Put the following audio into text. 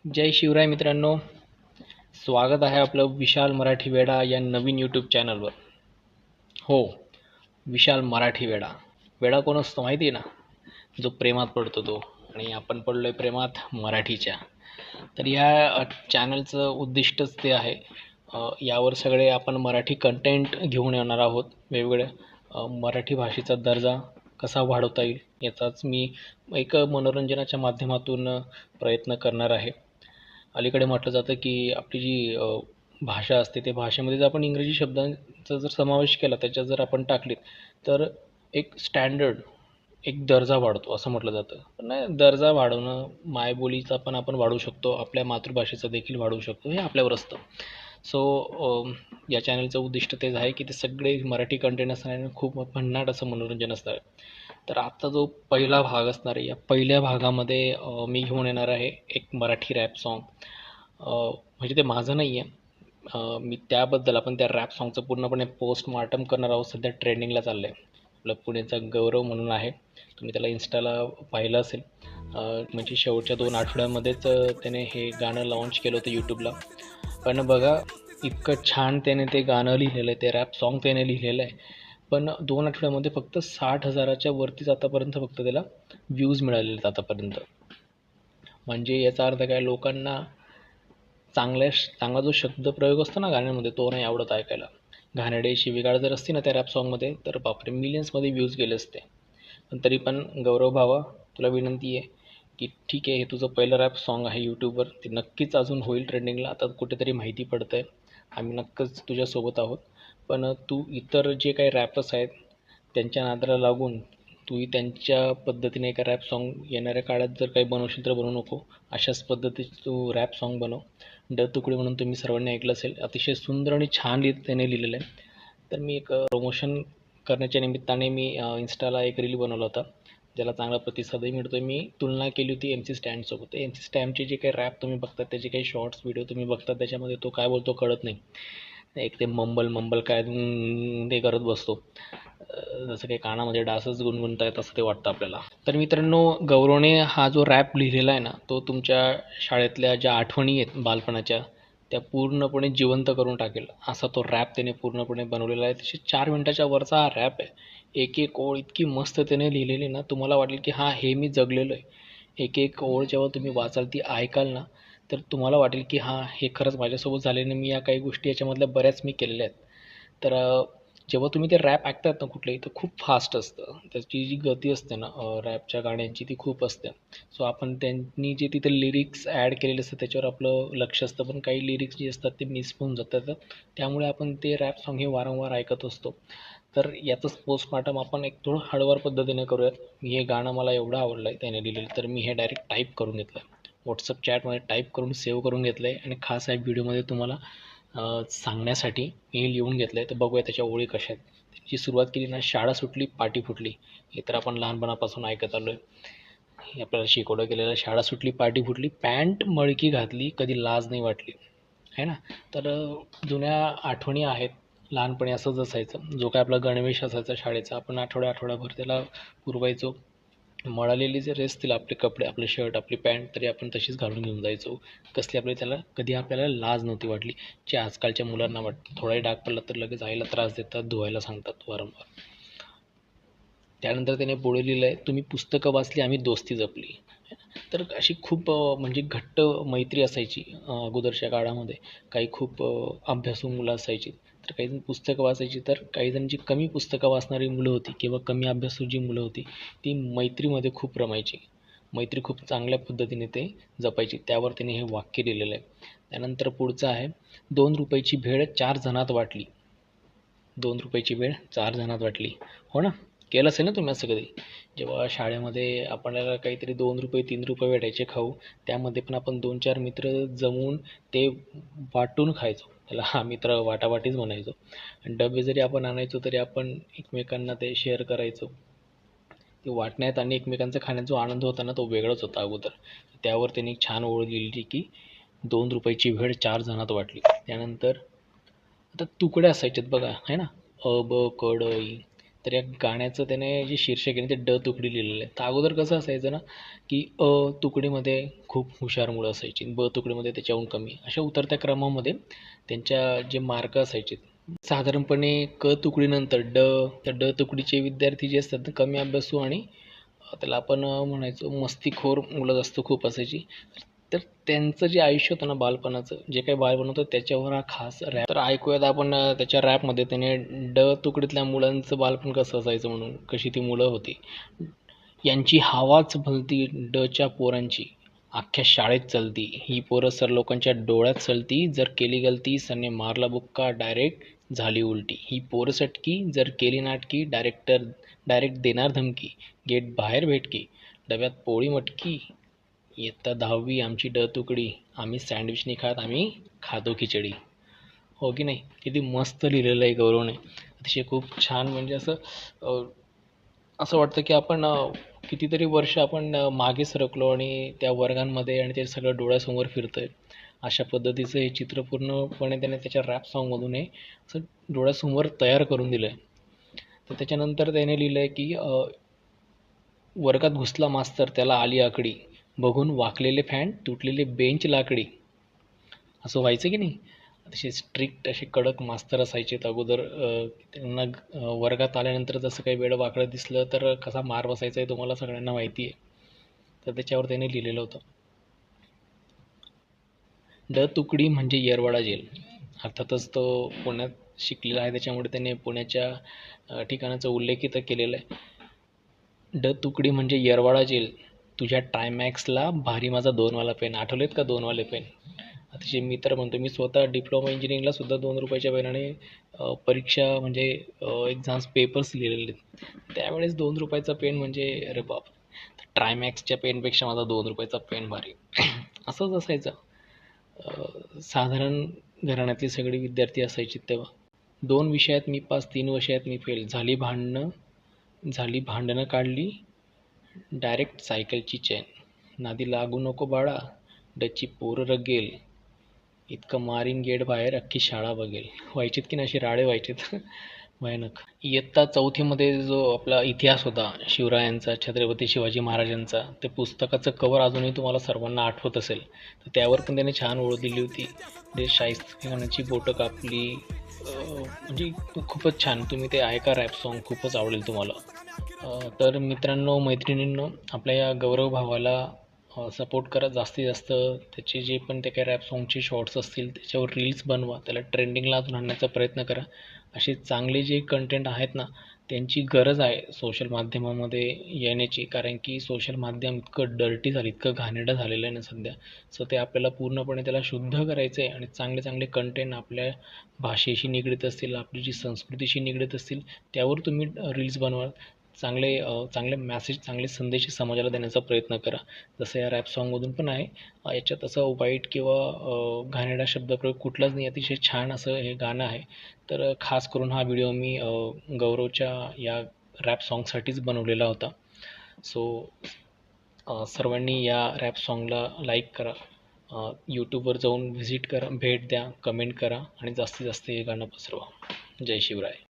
जय शिवराय मित्रांनो, स्वागत आहे आपलं विशाल मराठी वेडा या नवीन यूट्यूब चॅनलवर. हो, विशाल मराठी वेडा. वेडा कोण असतो माहिती आहे ना? जो प्रेमात पडतो तो. आणि आपण पडलोय प्रेमात मराठीच्या. तर या चॅनलचं उद्दिष्टच ते आहे. यावर सगळे आपण मराठी कंटेंट घेऊन येणार आहोत. वेगवेगळ्या मराठी भाषेचा दर्जा कसा वाढवता येईल याचाच मी एक मनोरंजनाच्या माध्यमातून प्रयत्न करणार आहे. अलीकडे म्हटलं जातं की आपली जी भाषा असते त्या भाषेमध्ये जर आपण इंग्रजी शब्दांचा जर समावेश केला, त्याच्यात जर आपण टाकलीत, तर एक स्टँडर्ड, एक दर्जा वाढतो असं म्हटलं जातं. पण नाही, दर्जा वाढवणं, मायबोलीचा पण आपण वाढवू शकतो, आपल्या मातृभाषेचा देखील वाढवू शकतो, हे आपल्यावर असतं. सो या चॅनलचं उद्दिष्ट तेच आहे की ते सगळे मराठी कंटेंट असणार आणि खूप भन्नाट असं मनोरंजन असणार आहे. तर आजचा जो पहिला भाग असणार आहे, या पहिल्या भागामध्ये मी घेऊन येणार आहे एक मराठी रॅप सॉन्ग. म्हणजे ते माझं नाही आहे, मी त्याबद्दल आपण त्या रॅप सॉन्गचं पूर्णपणे पोस्टमार्टम करणार आहोत. सध्या ट्रेंडिंगला चाललं आहे. आपलं पुण्याचा गौरव म्हणून आहे, तुम्ही त्याला इन्स्टाला पाहिलं असेल. म्हणजे शेवटच्या 2 आठवड्यामध्येच त्याने हे गाणं लॉन्च केलं होतं यूट्यूबला. पण बघा, इतकं छान त्याने ते गाणं लिहिलेलं आहे, ते रॅप सॉन्ग त्याने लिहिलेलं आहे. पण 2 आठवड्यामध्ये फक्त 60,000च्या वरतीच आतापर्यंत फक्त त्याला व्ह्यूज मिळालेले आहेत आतापर्यंत. म्हणजे याचा अर्थ काय, लोकांना चांगला जो शब्दप्रयोग असतो ना गाण्यामध्ये, तो नाही आवडत ऐकायला. घाणेरडी शिवीगाळ जर असती ना त्या रॅप सॉन्गमध्ये, तर बापरे, मिलियन्समध्ये व्ह्यूज गेले असते. पण तरी पण गौरव भावा, तुला विनंती आहे की ठीक आहे, हे तुझं पहिलं रॅप सॉन्ग आहे यूट्यूबवर, ते नक्कीच अजून होईल ट्रेंडिंगला. आता कुठेतरी माहिती पडतंय, आम्ही नक्कीच तुझ्यासोबत आहोत. पण तू इतर जे काही रॅपर्स आहेत त्यांच्या नादाला लागून तूही त्यांच्या पद्धतीने एका रॅप सॉन्ग येणाऱ्या काळात जर काही बनवशील तर बनवू नको. अशाच पद्धतीचे तू रॅप सॉन्ग बनव. ड तुकडे म्हणून तुम्ही सर्वांनी ऐकलं असेल, अतिशय सुंदर आणि छान त्याने लिहिलेलं आहे. तर मी एक प्रमोशन करण्याच्या निमित्ताने मी इन्स्टाला एक रील बनवला होता, ज्याला चांगला प्रतिसादही मिळतोय. मी तुलना केली होती MC स्टॅनसोबत. MC स्टॅनचे जे काही रॅप तुम्ही बघतात, त्याचे काही शॉर्ट्स व्हिडिओ तुम्ही बघतात, त्याच्यामध्ये तो काय बोलतो कळत नाही. एक ते मंबल काय ते करत बसतो, जसं काही कानामध्ये डासच गुणगुणतायत असं ते वाटतं आपल्याला. तर मित्रांनो, गौरवने हा जो रॅप लिहिलेला आहे ना, तो तुमच्या शाळेतल्या ज्या आठवणी आहेत बालपणाच्या, त्या पूर्णपणे जिवंत करून टाकेल असा तो रॅप त्याने पूर्णपणे बनवलेला आहे. तसे 4 मिनिटाच्या वरचा हा रॅप आहे. एक एक ओळ इतकी मस्त त्याने लिहिलेली ना, तुम्हाला वाटेल की हां, हे मी जगलेलो आहे. एक एक ओळ जेव्हा तुम्ही वाचाल, ती ऐकाल ना, तर तुम्हाला वाटेल की हां, हे खरंच माझ्यासोबत झालेलं. मी या काही गोष्टी याच्यामधल्या बऱ्याच मी केलेल्या आहेत. तर जेव्हा तुम्ही ते रॅप ऐकतात ना कुठलेही, तर खूप फास्ट असतं. त्याची जी गती असते ना रॅपच्या गाण्यांची, ती खूप असते. सो आपण त्यांनी जे तिथे लिरिक्स ॲड केलेले असतात त्याच्यावर आपलं लक्ष असतं, पण काही लिरिक्स जे असतात ते मिस होऊन जातात. त्यामुळे आपण ते रॅप सॉन्ग हे वारंवार ऐकत असतो. तर याचंच पोस्टमार्टम आपण एक थोडं हळूवार पद्धतीने करूयात. हे गाणं मला एवढं आवडलं आहे त्याने लिहिलेलं, तर मी हे डायरेक्ट टाईप करून घेतलं आहे. व्हॉट्सअप चॅटमध्ये टाईप करून सेव्ह करून घेतलं आहे आणि खास या व्हिडिओमध्ये तुम्हाला सांगण्यासाठी मी लिहून घेतलं आहे. तर बघूया त्याच्या ओळी कशा आहेत. त्याची सुरुवात केली ना, शाळा सुटली पाटी फुटली, हे तर आपण लहानपणापासून ऐकत आलो आहे. हे आपल्याला शिकवलं गेलेलं. शाळा सुटली पाटी फुटली, पॅन्ट मळकी घातली, कधी लाज नाही वाटली, आहे ना. तर जुन्या आठवणी आहेत. लहानपणी असंच असायचं. जो काय आपला गणवेश असायचा शाळेचा, आपण आठवड्याभर त्याला पुरवायचो. मळालेली जरी असतील आपले कपडे, आपले शर्ट, आपली पॅन्ट, तरी आपण तशीच घालून घेऊन जायचो. कसली आपली त्याला कधी आपल्याला लाज नव्हती वाटली, जे आजकालच्या मुलांना वाटतं. थोडाही डाग पडला तर लगेच आईला त्रास देतात, धुवायला सांगतात वारंवार. त्यानंतर त्याने पुढे लिहिलं आहे, तुम्ही पुस्तकं वाचली, आम्ही दोस्ती जपली. तर अशी खूप म्हणजे घट्ट मैत्री असायची अगोदरच्या काळामध्ये. काही खूप अभ्यासू मुलं असायची, तर काही जण पुस्तकं वाचायची. तर काही जण जी कमी पुस्तकं वाचणारी मुलं होती किंवा कमी अभ्यासू जी मुलं होती, ती मैत्रीमध्ये खूप रमायची. मैत्री खूप चांगल्या पद्धतीने ते जपायची. त्यावर त्याने हे वाक्य लिहिलेलं आहे. त्यानंतर पुढचं आहे, 2 रुपयाची भेळ 4 जणात वाटली. 2 रुपयाची भेळ 4 जणात वाटली. हो ना, केलं असेल ना तुम्ही असं कधी. जेव्हा शाळेमध्ये आपल्याला काहीतरी 2 रुपये 3 रुपये भेटायचे खाऊ, त्यामध्ये पण आपण 2-4 मित्र जमवून ते वाटून खायचो. त्याला हा मित्र वाटावाटीच म्हणायचो. आणि डबे जरी आपण आणायचो तरी आपण एकमेकांना ते शेअर करायचो. ते वाटण्यात आणि एकमेकांचा खाण्यात जो आनंद होता ना, तो वेगळाच होता अगोदर. त्यावर त्यांनी एक छान ओळ लिहिली की 2 रुपयाची भेळ 4 जणात वाटली. त्यानंतर आता तुकडे असायचेत बघा, आहे ना, ब क ड तर या गाण्याचं त्याने जे शीर्षक आहे ना ते ड तुकडी लिहिलेलं आहे. तर अगोदर कसं असायचं ना की तुकडीमध्ये खूप हुशार मुलं असायची, ब तुकडीमध्ये त्याच्याहून कमी, अशा उतरत्या क्रमामध्ये त्यांच्या जे मार्क असायचे. साधारणपणे क तुकडीनंतर ड, तर ड तुकडीचे विद्यार्थी जे असतात ते कमी अभ्यासू आणि त्याला आपण म्हणायचो मस्तीखोर मुलं जास्त खूप असायची. तर त्यांचं जे आयुष्य होतं ना बालपणाचं, जे काही बालपण होतं त्याच्यावर हा खास रॅप. तर ऐकूयात आपण त्याच्या रॅपमध्ये त्याने ड तुकडीतल्या मुलांचं बालपण कसं असायचं म्हणून, कशी ती मुलं होती. यांची हवाच भलती डच्या पोरांची, अख्ख्या शाळेत चलती, ही पोरं सर लोकांच्या डोळ्यात चलती, जर केली गलती सरने मारला बुक्का डायरेक्ट झाली उलटी, ही पोरं सटकी जर केली नाटकी डायरेक्ट देणार धमकी, गेट बाहेर भेटकी, डब्यात पोळी मटकी, इयत्ता 10वी आमची ड तुकडी, आम्ही सँडविच नाही खात आम्ही खातो खिचडी. हो की नाही? किती मस्त लिहिलेलं आहे गौरवने. अतिशय खूप छान, म्हणजे असं वाटतं की आपण कितीतरी वर्ष आपण मागे सरकलो आणि त्या वर्गांमध्ये आणि ते सगळं डोळ्यासमोर फिरतंय. अशा पद्धतीचं हे चित्र पूर्णपणे त्याने त्याच्या रॅप सॉन्गमधून हे असं डोळ्यासमोर तयार करून दिलं आहे. तर त्याच्यानंतर त्याने लिहिलं आहे की वर्गात घुसला मास्तर त्याला आली आकडी, बघून वाकलेले फॅन तुटलेले बेंच लाकडी. असं व्हायचं की नाही? अतिशय स्ट्रिक्ट असे कडक मास्तर असायचे अगोदर. त्यांना वर्गात आल्यानंतर जसं काही वेडं वाकडं दिसलं तर कसा मार बसायचा हे तुम्हाला सगळ्यांना माहिती आहे. तर त्याच्यावर त्याने लिहिलेलं होतं, ड तुकडी म्हणजे येरवाडा जेल. अर्थातच तो पुण्यात शिकलेला आहे त्याच्यामुळे त्याने पुण्याच्या ठिकाणाचा उल्लेख इथं केलेला आहे. ड तुकडी म्हणजे येरवाडा जेल, तुझ्या टायमॅक्सला भारी माझा 2वाला पेन. आठवलेत का 2वाले पेन? अतिशय मी तर म्हणतो, मी स्वतः डिप्लोमा इंजिनिअरिंगला सुद्धा 2 रुपयाच्या पेनाने परीक्षा म्हणजे एक्झाम्स पेपर्स लिहिलेले आहेत. त्यावेळेस 2 रुपयाचा पेन म्हणजे अरे बाप, ट्रायमॅक्सच्या पेनपेक्षा माझा 2 रुपयाचा पेन भारी. असंच असायचं. साधारण घराण्यातली सगळी विद्यार्थी असायची तेव्हा. 2 विषयात मी पास, 3 विषयात मी फेल, झाली भांडणं काढली डायरेक्ट सायकलची चेन, नादी लागू नको बाळा, डची पोरं रगेल, इतकं मारीन गेट बाहेर अख्खी शाळा बघेल. व्हायचेत की नाही असे राडे व्हायचेत. भयानक. इयत्ता 4थीमध्ये जो आपला इतिहास होता शिवरायांचा, छत्रपती शिवाजी महाराजांचा, ते पुस्तकाचं कवर अजूनही तुम्हाला सर्वांना आठवत असेल. तर त्यावर पण त्याने छान ओळ दिली होती, म्हणजे शाहिस्तेखानाची बोटं कापली. म्हणजे खूपच छान. तुम्ही ते ऐका रॅप सॉन्ग, खूपच आवडेल तुम्हाला. तर मित्रांनो मैत्रिणींनो, आपल्या या गौरव भावाला सपोर्ट करा जास्तीत जास्त. त्याचे जे पण ते काही रॅप सॉन्गचे शॉर्ट्स असतील त्याच्यावर रील्स बनवा, त्याला ट्रेंडिंगला अजून आणण्याचा प्रयत्न करा. असे चांगले जे कंटेंट आहेत ना, त्यांची गरज आहे सोशल माध्यमामध्ये येण्याची, कारण की सोशल माध्यम इतकं डर्टी झालं, इतकं घाणेरडं झालेलं आहे ना सध्या. सो ते आपल्याला पूर्णपणे त्याला शुद्ध करायचं आहे आणि चांगले चांगले कंटेंट आपल्या भाषेशी निगडीत असतील, आपली जी संस्कृतीशी निगडीत असतील त्यावर तुम्ही रील्स बनवा. चांगले मॅसेज, चांगले संदेश समाजाला देण्याचा प्रयत्न करा. जसं या रॅप सॉन्गमधून पण आहे. याच्यात असं वाईट किंवा घाणेरडा शब्दप्रयोग कुठलाच नाही, अतिशय छान असं हे गाणं आहे. तर खास करून हा व्हिडिओ मी गौरवच्या या रॅप सॉन्गसाठीच बनवलेला होता. सो सर्वांनी या रॅप सॉन्गला लाईक करा, यूट्यूबवर जाऊन व्हिजिट करा, भेट द्या, कमेंट करा आणि जास्तीत जास्त हे गाणं पसरवा. जय शिवराय.